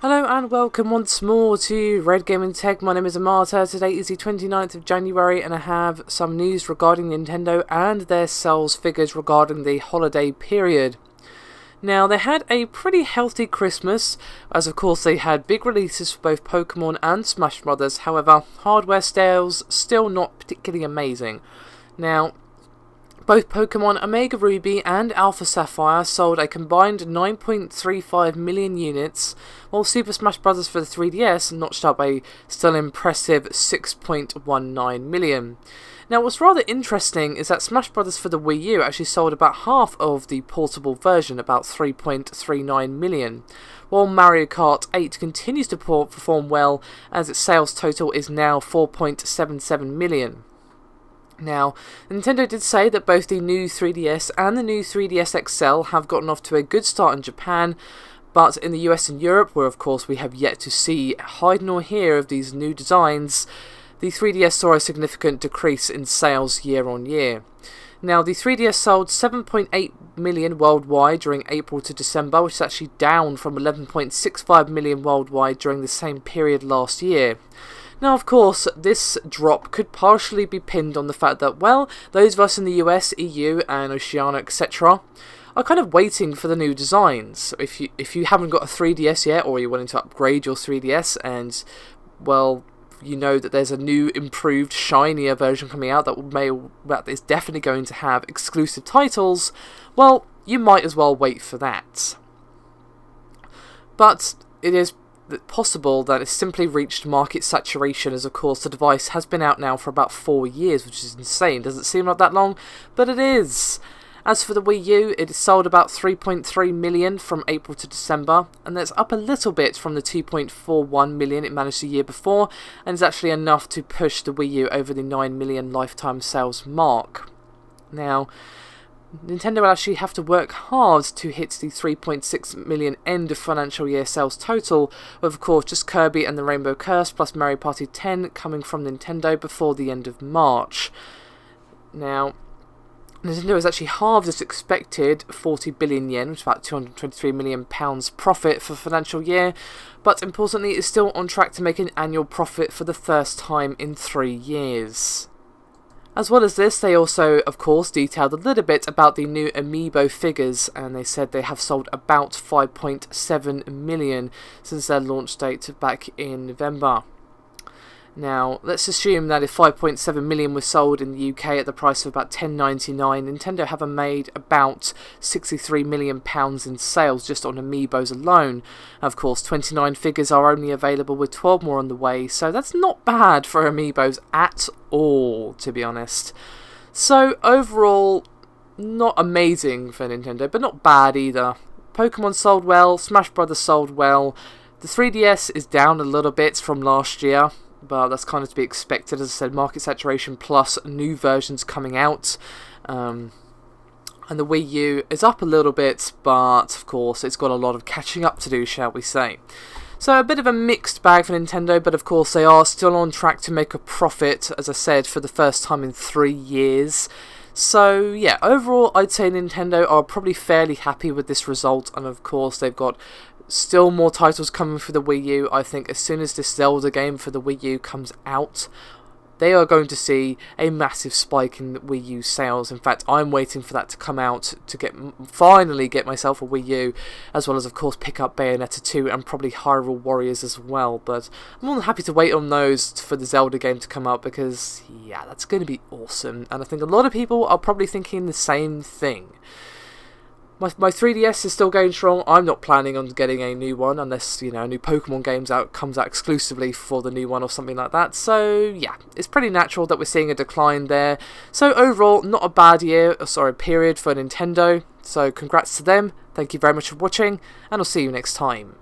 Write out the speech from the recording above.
Hello and welcome once more to Red Gaming Tech. My name is Amata. Today is the 29th of January and I have some news regarding Nintendo and their sales figures regarding the holiday period. Now, they had a pretty healthy Christmas, as of course they had big releases for both Pokemon and Smash Brothers. However, hardware sales still not particularly amazing. Now, both Pokemon Omega Ruby and Alpha Sapphire sold a combined 9.35 million units, while Super Smash Bros. For the 3DS notched up a still impressive 6.19 million. Now, what's rather interesting is that Smash Bros. For the Wii U actually sold about half of the portable version, about 3.39 million, while Mario Kart 8 continues to perform well as its sales total is now 4.77 million. Now, Nintendo did say that both the new 3DS and the new 3DS XL have gotten off to a good start in Japan, but in the US and Europe, where of course we have yet to see hide nor hear of these new designs, the 3DS saw a significant decrease in sales year on year. Now, the 3DS sold 7.8 million worldwide during April to December, which is actually down from 11.65 million worldwide during the same period last year. Now, of course, this drop could partially be pinned on the fact that, well, those of us in the US, EU, and Oceania, etc., are kind of waiting for the new designs. If you haven't got a 3DS yet, or you're wanting to upgrade your 3DS, and, well, you know that there's a new, improved, shinier version coming out that is definitely going to have exclusive titles, well, you might as well wait for that. But it is possible that it's simply reached market saturation, as of course the device has been out now for about 4 years, which is insane. Doesn't seem like that long, but it is. As for the Wii U, it sold about 3.3 million from April to December, and that's up a little bit from the 2.41 million it managed the year before, and is actually enough to push the Wii U over the 9 million lifetime sales mark. Now, Nintendo will actually have to work hard to hit the 3.6 million end of financial year sales total, with of course just Kirby and the Rainbow Curse plus Mario Party 10 coming from Nintendo before the end of March. Now, Nintendo has actually halved its expected 40 billion yen, which is about £223 million profit for financial year, but importantly is still on track to make an annual profit for the first time in 3 years. As well as this, they also, of course, detailed a little bit about the new Amiibo figures, and they said they have sold about 5.7 million since their launch date back in November. Now, let's assume that if 5.7 million was sold in the UK at the price of about $10.99, Nintendo have made about £63 million in sales just on Amiibos alone. Of course, 29 figures are only available with 12 more on the way, so that's not bad for Amiibos at all, to be honest. So, overall, not amazing for Nintendo, but not bad either. Pokemon sold well, Smash Brothers sold well, the 3DS is down a little bit from last year, but that's kind of to be expected. As I said, market saturation plus new versions coming out. And the Wii U is up a little bit, but of course it's got a lot of catching up to do, shall we say. So a bit of a mixed bag for Nintendo, but of course they are still on track to make a profit, as I said, for the first time in 3 years. So yeah, overall I'd say Nintendo are probably fairly happy with this result, and of course they've got still more titles coming for the Wii U. I think as soon as this Zelda game for the Wii U comes out, they are going to see a massive spike in Wii U sales. In fact, I'm waiting for that to come out to finally get myself a Wii U, as well as of course pick up Bayonetta 2 and probably Hyrule Warriors as well. But I'm more than happy to wait on those for the Zelda game to come out, because yeah, that's going to be awesome, and I think a lot of people are probably thinking the same thing. My 3DS is still going strong. I'm not planning on getting a new one unless, a new Pokemon game comes out exclusively for the new one or something like that. So, yeah, it's pretty natural that we're seeing a decline there. So, overall, not a bad period for Nintendo. So, congrats to them. Thank you very much for watching, and I'll see you next time.